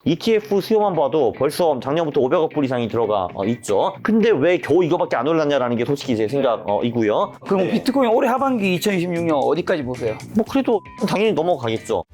ETF 수요만 봐도 벌써 작년부터 500억 불 이상이 들어가 있죠. 근데 왜 겨우 이거밖에 안 올랐냐라는 게 솔직히 제 생각이고요. 그럼 비트코인 올해 하반기 2026년 어디까지 보세요? 뭐 그래도 당연히 넘어가겠죠.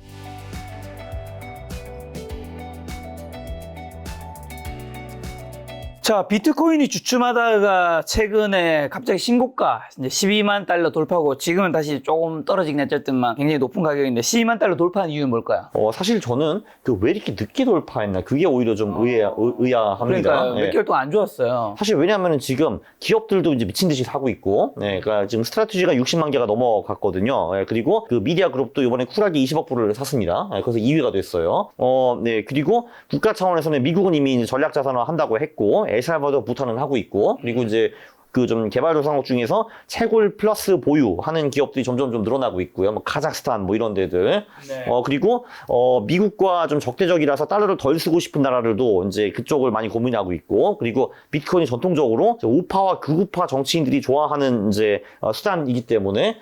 자, 비트코인이 주춤하다가 최근에 갑자기 신고가 이제 12만 달러 돌파하고 지금은 다시 조금 떨어지긴 했지만 굉장히 높은 가격인데 12만 달러 돌파한 이유는 뭘까요? 사실 저는 그 왜 이렇게 늦게 돌파했나 그게 오히려 좀 의아합니다. 그러니까 몇 예. 개월 동안 안 좋았어요. 사실 왜냐하면 지금 기업들도 이제 미친 듯이 사고 있고, 그러니까 지금 스트라티지가 60만 개가 넘어갔거든요. 그리고 그 미디어 그룹도 이번에 쿨하게 20억 불을 샀습니다. 그래서 2위가 됐어요. 그리고 국가 차원에서는 미국은 이미 이제 전략 자산화 한다고 했고, 엘살바도르부터는 하고 있고, 그리고 이제 그 좀 개발도상국 중에서 채굴 플러스 보유하는 기업들이 점점 좀 늘어나고 있고요. 뭐 카자흐스탄 뭐 이런 데들. 네. 그리고 미국과 좀 적대적이라서 달러를 덜 쓰고 싶은 나라들도 이제 그쪽을 많이 고민하고 있고, 그리고 비트코인이 전통적으로 우파와 극우파 정치인들이 좋아하는 이제 수단이기 때문에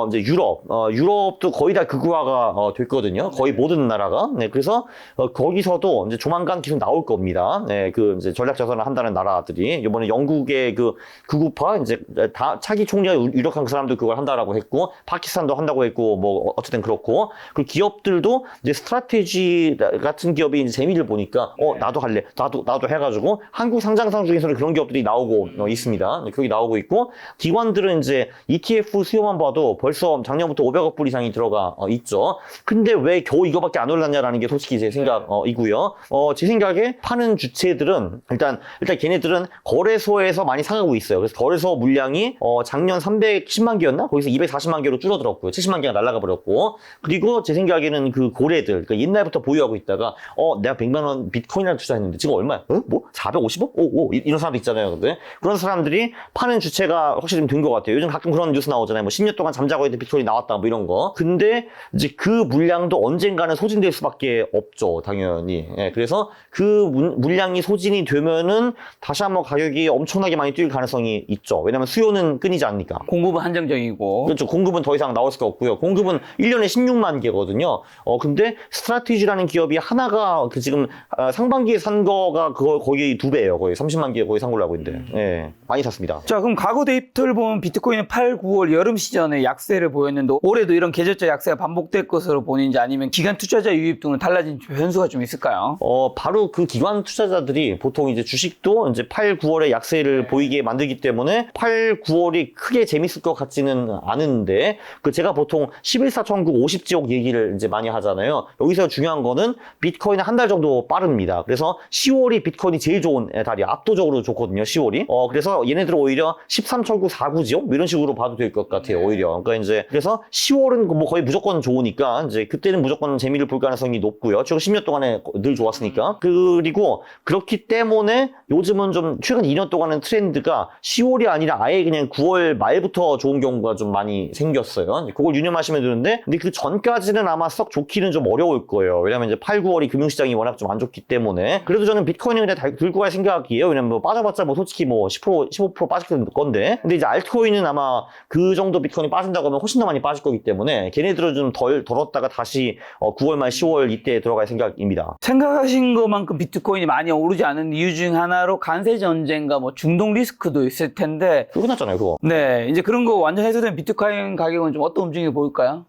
이제 유럽도 거의 다 극우화가 됐거든요. 거의 모든 나라가. 그래서 거기서도 이제 조만간 계속 나올 겁니다. 그 이제 전략 자산을 한다는 나라들이 이번에 영국의 그 극우파 이제 다 차기 총리가 유력한 그 사람도 그걸 한다라고 했고, 파키스탄도 한다고 했고, 뭐 어쨌든 그렇고, 그리고 기업들도 이제 스트라테지 같은 기업이 이제 재미를 보니까 나도 할래, 나도 해가지고 한국 상장상 중에서는 그런 기업들이 나오고 있습니다. 거기 나오고 있고, 기관들은 이제 ETF 수요만 봐도 벌써 작년부터 500억 불 이상이 들어가 있죠. 근데 왜 겨우 이거밖에 안 올랐냐라는 게 솔직히 제 생각이고요. 제 생각에 파는 주체들은 일단 걔네들은 거래소에서 많이 사가고 있어요. 그래서 거래소 물량이 작년 310만 개였나? 거기서 240만 개로 줄어들었고요. 70만 개가 날아가 버렸고, 그리고 제 생각에는 그 고래들, 그러니까 옛날부터 보유하고 있다가 내가 100만 원 비트코인을 투자했는데 지금 얼마야? 뭐 450억? 오 이런 사람도 있잖아요. 근데 그런 사람들이 파는 주체가 확실히 좀 된 것 같아요. 요즘 가끔 그런 뉴스 나오잖아요. 뭐 10년 동안 잠자고 있던 비트코인이 나왔다 뭐 이런 거. 근데 이제 그 물량도 언젠가는 소진될 수밖에 없죠. 당연히. 그래서 그 물량이 소진이 되면은 다시 한번 가격이 엄청나게 많이 뛸 가능성이 있죠. 왜냐면 수요는 끊이지 않으니까. 공급은 한정적이고. 그렇죠. 공급은 더 이상 나올 수가 없고요. 공급은 1년에 16만 개거든요. 근데 스트라티지라는 기업이 하나가 그 지금 상반기에 산 거가 거의 2배예요. 거의 30만 개 거의 산 걸로 알고 있는데. 많이 샀습니다. 자, 그럼 과거 데이터를 보면 비트코인은 8, 9월 여름 시즌에 약세를 보였는데 올해도 이런 계절적 약세가 반복될 것으로 보는지 아니면 기관 투자자 유입 등은 달라진 변수가 좀 있을까요? 바로 그 기관 투자자들이 보통 이제 주식도 이제 8, 9월에 약세를 보이게 만들기 때문에 8, 9월이 크게 재밌을 것 같지는 않은데, 제가 보통 11사 천국 50지옥 얘기를 이제 많이 하잖아요. 여기서 중요한 거는 비트코인은 한 달 정도 빠릅니다. 그래서 10월이 비트코인이 제일 좋은 달이 압도적으로 좋거든요. 10월이. 그래서 얘네들은 오히려 13천국 4구지옥 이런 식으로 봐도 될 것 같아요. 오히려. 그러니까 이제 그래서 10월은 뭐 거의 무조건 좋으니까 이제 그때는 무조건 재미를 볼 가능성이 높고요. 최근 10년 동안에 늘 좋았으니까. 그리고 그렇기 때문에 요즘은 좀 최근 2년 동안은 트렌드가 10월이 아니라 아예 그냥 9월 말부터 좋은 경우가 좀 많이 생겼어요. 그걸 유념하시면 되는데, 근데 그 전까지는 아마 썩 좋기는 좀 어려울 거예요. 왜냐면 이제 8, 9월이 금융시장이 워낙 좀 안 좋기 때문에. 그래도 저는 비트코인은 그냥 들고 갈 생각이에요. 왜냐면 뭐 빠져봤자 뭐 솔직히 뭐 10%, 15% 빠질 건데. 근데 이제 알트코인은 아마 그 정도 비트코인이 빠진다고 하면 훨씬 더 많이 빠질 거기 때문에 걔네들은 좀 덜었다가 다시 9월 말 10월 이때 들어갈 생각입니다. 생각하신 것만큼 비트코인이 많이 오르지 않은 이유 중 하나로 관세 전쟁과 뭐 중동 리스크도 있을 텐데. 그거 끝났잖아요, 그거. 네, 이제 그런 거 완전 해소된 비트코인 가격은 좀 어떤 움직임이 보일까요?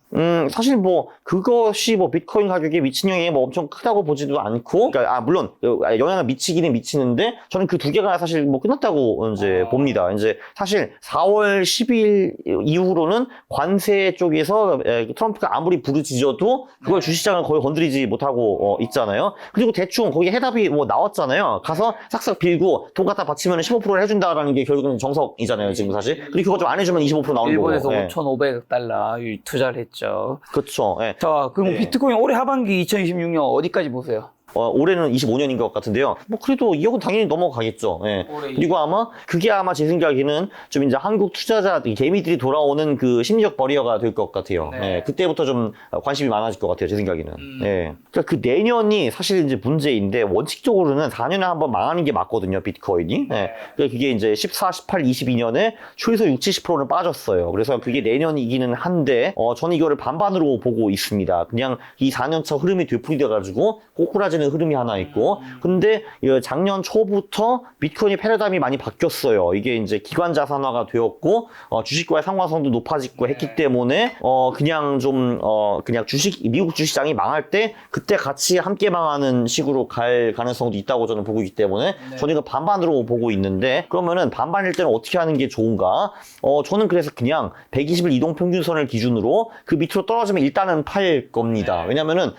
사실 뭐 그것이 뭐 비트코인 가격에 미친 영향이 뭐 엄청 크다고 보지도 않고, 그러니까 물론 영향을 미치기는 미치는데 저는 그 두 개가 사실 뭐 끝났다고 이제 봅니다. 이제 사실 4월 10일 이후로는 관세 쪽에서 트럼프가 아무리 부르짖어도 그걸 주시장을 거의 건드리지 못하고 있잖아요. 그리고 대충 거기 해답이 뭐 나왔잖아요. 가서 싹싹 빌고 돈 갖다 바치면 15%를 해준다라는 게 결국은 정석이잖아요, 지금 사실. 그리고 그거 좀 안 해주면 25% 나오는 거고. 일본에서 5,500달러 투자를 했죠. 그렇죠. 자, 그럼 비트코인 올해 하반기 2026년 어디까지 보세요? 올해는 25년인 것 같은데요. 뭐 그래도 2억은 당연히 넘어가겠죠. 그리고 아마 그게 아마 제 생각에는 좀 이제 한국 투자자 개미들이 돌아오는 그 심리적 버리어가 될 것 같아요. 그때부터 좀 관심이 많아질 것 같아요. 제 생각에는. 그러니까 그 내년이 사실 이제 문제인데, 원칙적으로는 4년에 한번 망하는 게 맞거든요. 비트코인이. 그러니까 그게 이제 14, 18, 22년에 최소 60, 70%는 빠졌어요. 그래서 그게 내년이기는 한데 저는 이거를 반반으로 보고 있습니다. 그냥 이 4년차 흐름이 되풀이돼가지고 꼬꾸라지는 되는 흐름이 하나 있고, 근데 작년 초부터 비트코인의 패러다임이 많이 바뀌었어요. 이게 이제 기관 자산화가 되었고, 주식과의 상관성도 높아지고 했기 때문에, 그냥 그냥 미국 주식장이 망할 때, 그때 같이 함께 망하는 식으로 갈 가능성도 있다고 저는 보고 있기 때문에, 저는 이거 반반으로 보고 있는데, 그러면은 반반일 때는 어떻게 하는 게 좋은가? 저는 그래서 그냥 120일 이동평균선을 기준으로 그 밑으로 떨어지면 일단은 팔 겁니다. 왜냐면은,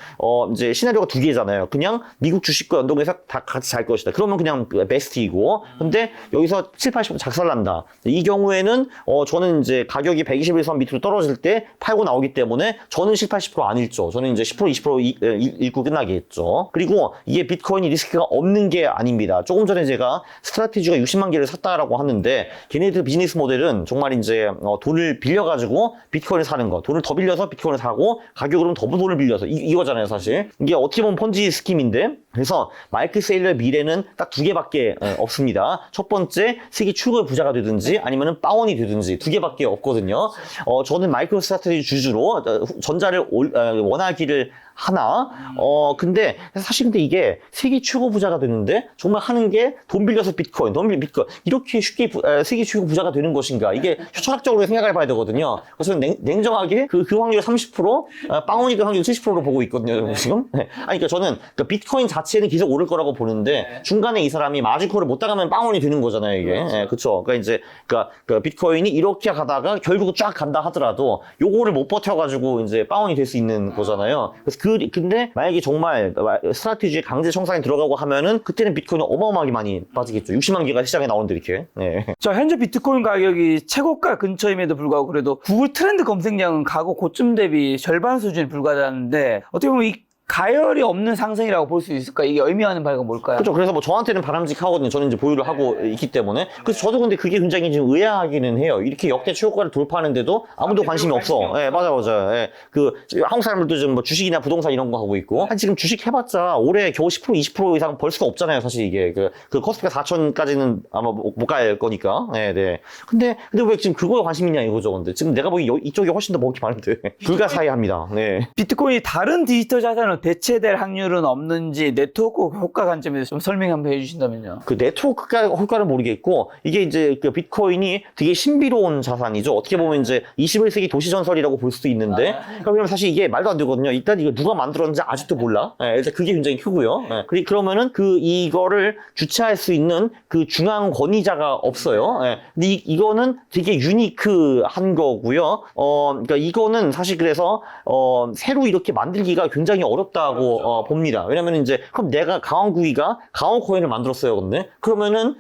이제 시나리오가 두 개잖아요. 그냥 미국 주식과 연동해서 다 같이 잘 것이다. 그러면 그냥 베스트이고, 근데 여기서 7, 80% 작살난다. 이 경우에는, 저는 이제 가격이 121선 밑으로 떨어질 때 팔고 나오기 때문에 저는 7, 80%안 읽죠. 저는 이제 10%, 20% 읽고 끝나겠죠. 그리고 이게 비트코인이 리스크가 없는 게 아닙니다. 조금 전에 제가 스트라테지가 60만 개를 샀다라고 하는데, 걔네들 비즈니스 모델은 정말 이제 돈을 빌려가지고 비트코인을 사는 거, 돈을 더 빌려서 비트코인을 사고 가격으로는 더 돈을 빌려서 이거잖아요, 사실. 이게 어떻게 보면 펀지 스킴인데, 그래서 마이클 세일러의 미래는 딱 두 개밖에 없습니다. 첫 번째, 세계 최고의 부자가 되든지 아니면은 빠원이 되든지 두 개밖에 없거든요. 저는 마이크로 스트라테지 주주로 전자를 원하기를 하나. 근데 사실 이게 세계 최고 부자가 되는데 정말 하는 게 돈 빌려서 비트코인 이렇게 쉽게 세계 최고 부자가 되는 것인가? 이게 철학적으로 생각해 봐야 되거든요. 그래서 냉정하게 그 확률 30%, 빵원이 그 확률 70%로 보고 있거든요, 지금. 네. 그러니까 저는 그 비트코인 자체는 계속 오를 거라고 보는데 중간에 이 사람이 마진콜을 못 따가면 빵원이 되는 거잖아요, 이게. 그렇죠. 네, 그쵸. 그러니까 이제 그 비트코인이 이렇게 가다가 결국 쫙 간다 하더라도 요거를 못 버텨가지고 이제 빵원이 될 수 있는 거잖아요. 그래서 근데 만약에 정말 스트라테지에 강제 청산이 들어가고 하면은 그때는 비트코인이 어마어마하게 많이 빠지겠죠. 60만 개가 시장에 나오는데 이렇게. 네. 자, 현재 비트코인 가격이 최고가 근처임에도 불구하고 그래도 구글 트렌드 검색량은 과거 고점 대비 절반 수준에 불과하다는데 어떻게 보면 이 가열이 없는 상승이라고 볼 수 있을까? 이게 의미하는 바가 뭘까요? 그렇죠. 그래서 뭐 저한테는 바람직하거든요. 저는 이제 보유를 하고 있기 때문에. 그래서 저도 근데 그게 굉장히 지금 의아하기는 해요. 이렇게 역대 최고가를 돌파하는데도 아무도 관심이 없어. 예, 맞아. 예. 한국 사람들도 지금 뭐 주식이나 부동산 이런 거 하고 있고. 지금 주식 해봤자 올해 겨우 10%, 20% 이상 벌 수가 없잖아요. 사실 이게. 그 코스피가 4천까지는 아마 못 갈 거니까. 네. 근데 왜 지금 그거에 관심 있냐 이거죠. 근데 지금 내가 보기 이쪽이 훨씬 더 먹기 많은데. 불가사의합니다. 네. 비트코인이 다른 디지털 자산으로 대체될 확률은 없는지 네트워크 효과 관점에서 좀 설명 한번 해주신다면요. 그 네트워크 효과를 모르겠고 이게 이제 그 비트코인이 되게 신비로운 자산이죠. 어떻게 보면 이제 21세기 도시 전설이라고 볼 수도 있는데 그러면 사실 이게 말도 안 되거든요. 일단 이거 누가 만들었는지 아직도 몰라. 일단 그게 굉장히 크고요. 그러면은 이거를 주체할 수 있는 그 중앙 권위자가 없어요. 근데 이거는 되게 유니크한 거고요. 그러니까 이거는 사실 그래서 새로 이렇게 만들기가 굉장히 어렵다고 봅니다. 왜냐면 이제 그럼 내가 강원구이가 강원코인을 만들었어요. 그럼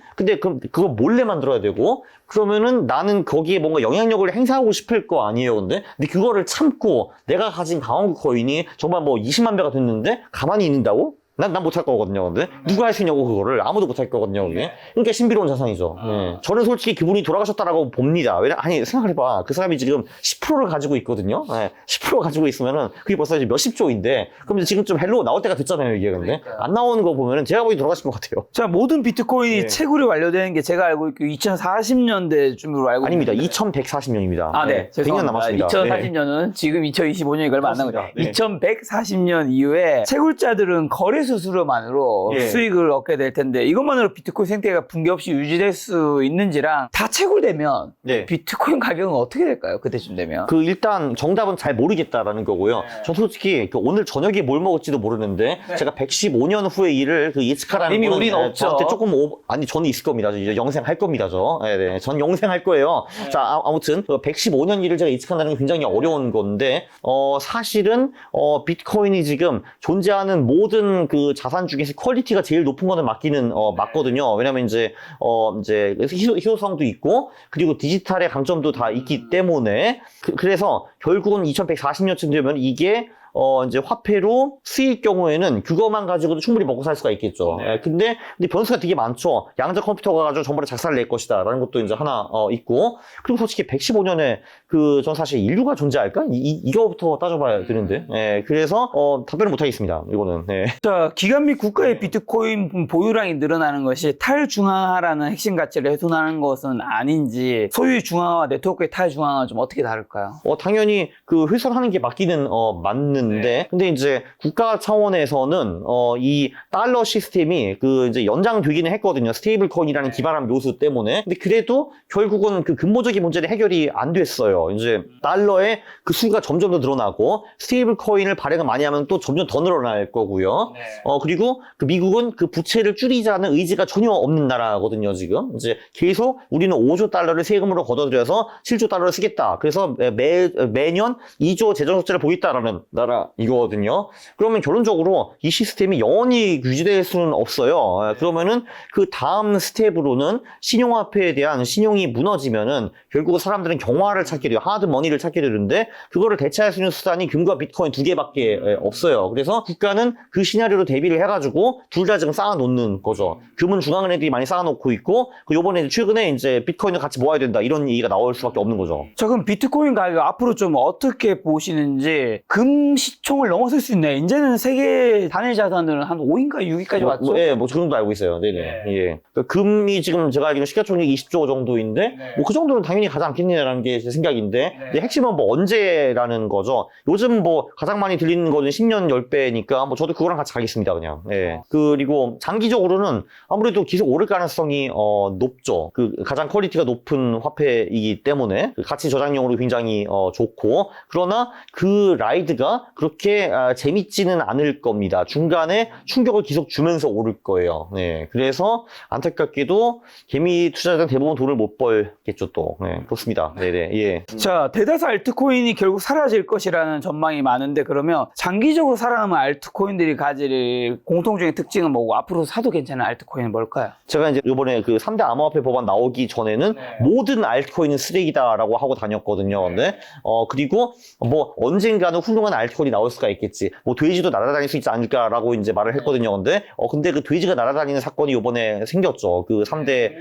그거 몰래 만들어야 되고 그러면은 나는 거기에 뭔가 영향력을 행사하고 싶을 거 아니에요. 근데 그거를 참고 내가 가진 강원구 코인이 정말 뭐 20만 배가 됐는데 가만히 있는다고? 난 못할 거거든요. 근데 누가 할 수 있냐고 그거를 아무도 못할 거거든요. 그게. 그러니까 신비로운 자산이죠. 저는 솔직히 그분이 돌아가셨다라고 봅니다. 아니 생각해봐. 그 사람이 지금 10%를 가지고 있거든요. 10% 가지고 있으면은 그게 벌써 이제 몇십 조인데 그럼 지금 좀 헬로 나올 때가 됐잖아요. 이게 근데 안 나오는 거 보면은 제가 보기 돌아가신 것 같아요. 자, 모든 비트코인이 채굴이 완료되는 게 제가 알고 있고 2040년대쯤으로 알고 아닙니다. 있는데. 2140년입니다. 네. 100년 남았습니다. 2040년은 지금 2025년이 얼마 안 남은 거죠. 네. 2140년 이후에 채굴자들은 거래 수수료만으로 수익을 얻게 될 텐데 이것만으로 비트코인 생태계가 붕괴 없이 유지될 수 있는지랑 다 채굴되면 비트코인 가격은 어떻게 될까요? 그때쯤 되면. 일단 정답은 잘 모르겠다라는 거고요. 전 솔직히 오늘 저녁에 뭘 먹을지도 모르는데 제가 115년 후에 일을 예측하라는 이미 거는 우리는 없죠. 저한테 조금 아니 저는 있을 겁니다. 이제 영생할 겁니다. 전 영생할 거예요. 자, 아무튼 115년 일을 제가 예측한다는 게 굉장히 어려운 건데 사실은 비트코인이 지금 존재하는 모든 그 자산 중에서 퀄리티가 제일 높은 거는 맞거든요. 왜냐면 이제 희소성도 있고 그리고 디지털의 강점도 다 있기 때문에 그래서 결국은 2140년쯤 되면 이게 이제 화폐로 쓰일 경우에는 그것만 가지고도 충분히 먹고 살 수가 있겠죠. 근데 변수가 되게 많죠. 양자 컴퓨터가 가지고 정보를 작살을 낼 것이다. 라는 것도 이제 하나, 있고. 그리고 솔직히 115년에 전 사실 인류가 존재할까? 이거부터 따져봐야 되는데. 그래서, 답변을 못하겠습니다. 이거는. 자, 기관 및 국가의 비트코인 보유량이 늘어나는 것이 탈중앙화라는 핵심 가치를 훼손하는 것은 아닌지 소유의 중앙화와 네트워크의 탈중앙화는 좀 어떻게 다를까요? 당연히 훼손하는 게 맞기는, 맞는 있는데, 근데 이제 국가 차원에서는 이 달러 시스템이 그 이제 연장되기는 했거든요. 스테이블 코인이라는 기발한 묘수 때문에. 근데 그래도 결국은 그 근본적인 문제는 해결이 안 됐어요. 이제 달러의 그 수가 점점 더 늘어나고 스테이블 코인을 발행을 많이 하면 또 점점 더 늘어날 거고요. 그리고 그 미국은 그 부채를 줄이자는 의지가 전혀 없는 나라거든요, 지금. 이제 계속 우리는 5조 달러를 세금으로 걷어들여서 7조 달러를 쓰겠다. 그래서 매년 2조 재정 적자를 보겠다라는 나라 이거거든요. 그러면 결론적으로 이 시스템이 영원히 유지될 수는 없어요. 그러면은 그 다음 스텝으로는 신용화폐에 대한 신용이 무너지면은 결국 사람들은 경화를 찾게 돼요. 하드 머니를 찾게 되는데 그거를 대체할 수 있는 수단이 금과 비트코인 두 개밖에 없어요. 그래서 국가는 그 시나리오로 대비를 해가지고 둘 다 지금 쌓아놓는 거죠. 금은 중앙은행들이 많이 쌓아놓고 있고 그 요번에 최근에 이제 비트코인을 같이 모아야 된다 이런 얘기가 나올 수밖에 없는 거죠. 자, 그럼 비트코인 가격 앞으로 좀 어떻게 보시는지. 금 시총을 넘어설 수 있나요? 이제는 세계 단일 자산들은 한 5인가 6위까지 왔죠? 예, 뭐 그 정도 알고 있어요. 네네. 예. 그러니까 금이 지금 제가 알기로는 시가총액 20조 정도인데 뭐 그 정도는 당연히 가지 않겠냐라는 게 제 생각인데 근데 핵심은 뭐 언제라는 거죠. 요즘 뭐 가장 많이 들리는 거는 10년 10배니까 뭐 저도 그거랑 같이 가겠습니다, 그냥. 예. 그리고 장기적으로는 아무래도 계속 오를 가능성이 높죠. 그 가장 퀄리티가 높은 화폐이기 때문에 그 가치 저장용으로 굉장히 좋고 그러나 그 라이드가 그렇게 재밌지는 않을 겁니다. 중간에 충격을 계속 주면서 오를 거예요. 네. 그래서 안타깝게도 개미 투자자는 대부분 돈을 못 벌겠죠, 또. 네. 그렇습니다. 네네. 예. 자, 대다수 알트코인이 결국 사라질 것이라는 전망이 많은데 그러면 장기적으로 살아남은 알트코인들이 가질 공통적인 특징은 뭐고 앞으로 사도 괜찮은 알트코인은 뭘까요? 제가 이제 이번에 그 3대 암호화폐 법안 나오기 전에는 모든 알트코인은 쓰레기다라고 하고 다녔거든요. 네. 그리고 뭐 언젠가는 훌륭한 알트코인이 나올 수가 있겠지. 뭐 돼지도 날아다닐 수 있지 않을까라고 이제 말을 했거든요. 근데 그 돼지가 날아다니는 사건이 이번에 생겼죠. 그 3대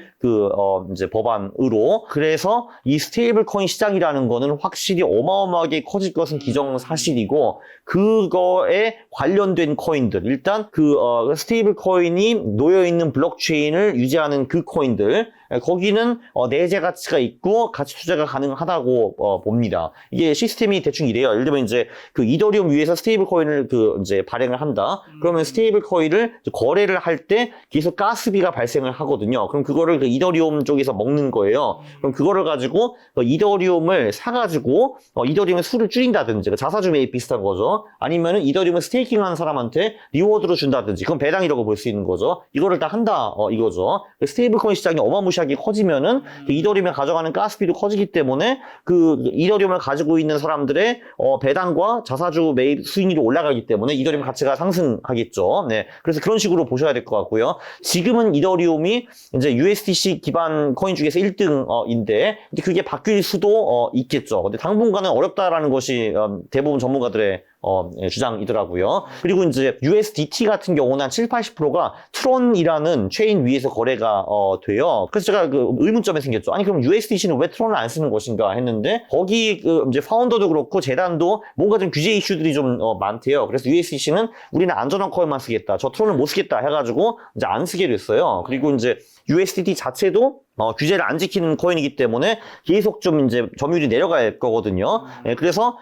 이제 법안으로. 그래서 이 스테이블 코인 시장이라는 거는 확실히 어마어마하게 커질 것은 기정사실이고 그거에 관련된 코인들 일단 그 스테이블 코인이 놓여 있는 블록체인을 유지하는 그 코인들 거기는 내재 가치가 있고 가치 투자가 가능하다고 봅니다. 이게 시스템이 대충 이래요. 예를 들면 이제 그 이더리움 위에서 스테이블 코인을 그 이제 발행을 한다. 그러면 스테이블 코인을 거래를 할 때 계속 가스비가 발생을 하거든요. 그럼 그거를 그 이더리움 쪽에서 먹는 거예요. 그럼 그거를 가지고 이더리움을 사가지고 이더리움의 수를 줄인다든지 자사주 매입 비슷한 거죠. 아니면은 이더리움을 스테이킹하는 사람한테 리워드로 준다든지 그건 배당이라고 볼 수 있는 거죠. 이거를 다 한다 이거죠. 스테이블 코인 시장이 어마무시하게 커지면은 이더리움에 가져가는 가스비도 커지기 때문에 그 이더리움을 가지고 있는 사람들의 배당과 자사주 매입 수익률이 올라가기 때문에 이더리움 가치가 상승하겠죠. 네. 그래서 그런 식으로 보셔야 될 것 같고요. 지금은 이더리움이 이제 USDC 기반 코인 중에서 1등인데 그게 바뀔 수도 있겠죠. 근데 당분간은 어렵다라는 것이 대부분 전문가들의 주장이더라고요. 그리고 이제 USDT 같은 경우는 한 70-80%가 트론이라는 체인 위에서 거래가 돼요. 그래서 제가 그 의문점이 생겼죠. 아니 그럼 USDC는 왜 트론을 안 쓰는 것인가 했는데 거기 그 이제 파운더도 그렇고 재단도 뭔가 좀 규제 이슈들이 좀 많대요. 그래서 USDC는 우리는 안전한 코인만 쓰겠다. 저 트론을 못 쓰겠다 해가지고 이제 안 쓰게 됐어요. 그리고 이제 USDT 자체도 규제를 안 지키는 코인이기 때문에 계속 좀 이제 점유율이 내려갈 거거든요. 예, 그래서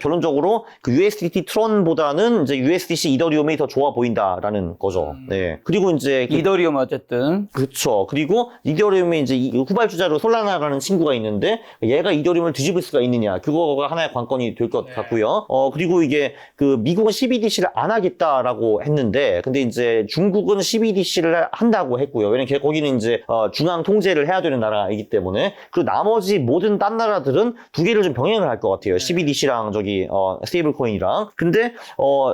결론적으로 그 USDT 트론보다는 이제 USDC 이더리움이 더 좋아 보인다라는 거죠. 네. 그리고 이제 이더리움 어쨌든 그렇죠. 그리고 이더리움에 이제 후발주자로 솔라나라는 친구가 있는데 얘가 이더리움을 뒤집을 수가 있느냐 그거가 하나의 관건이 될 것 같고요. 그리고 이게 그 미국은 CBDC를 안 하겠다라고 했는데 근데 이제 중국은 CBDC를 한다고 했고요. 왜냐면 거기는 이제 중앙 통제를 해야 되는 나라이기 때문에 그리고 나머지 모든 딴 나라들은 두 개를 좀 병행을 할 것 같아요. CBDC랑 저기 스테이블 코인이랑. 근데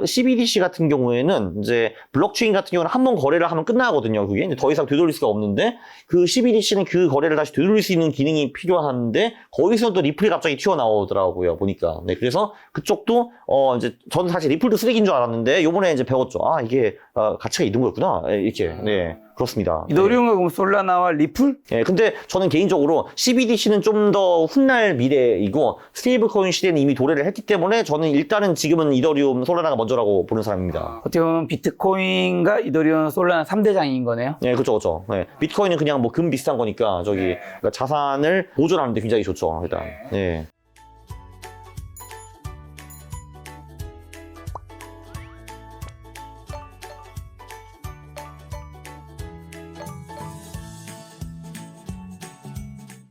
CBDC 같은 경우에는 이제 블록체인 같은 경우는 한 번 거래를 하면 끝나거든요. 그게 이제 더 이상 되돌릴 수가 없는데 그 CBDC는 그 거래를 다시 되돌릴 수 있는 기능이 필요한데 거기서 또 리플이 갑자기 튀어나오더라고요. 보니까. 네, 그래서 그쪽도 이제 저는 사실 리플도 쓰레기인 줄 알았는데 요번에 이제 배웠죠. 아, 이게 가치가 있는 거였구나. 이렇게. 네. 그렇습니다. 이더리움과 그럼 솔라나와 리플? 네, 근데 저는 개인적으로 CBDC는 좀 더 훗날 미래이고 스테이블 코인 시대는 이미 도래를 했기 때문에 저는 일단은 지금은 이더리움, 솔라나가 먼저라고 보는 사람입니다. 어떻게 보면 비트코인과 이더리움, 솔라나 3대장인 거네요? 네, 그렇죠, 그렇죠. 네, 비트코인은 그냥 뭐 금 비슷한 거니까 그러니까 자산을 보존하는데 굉장히 좋죠, 일단. 네.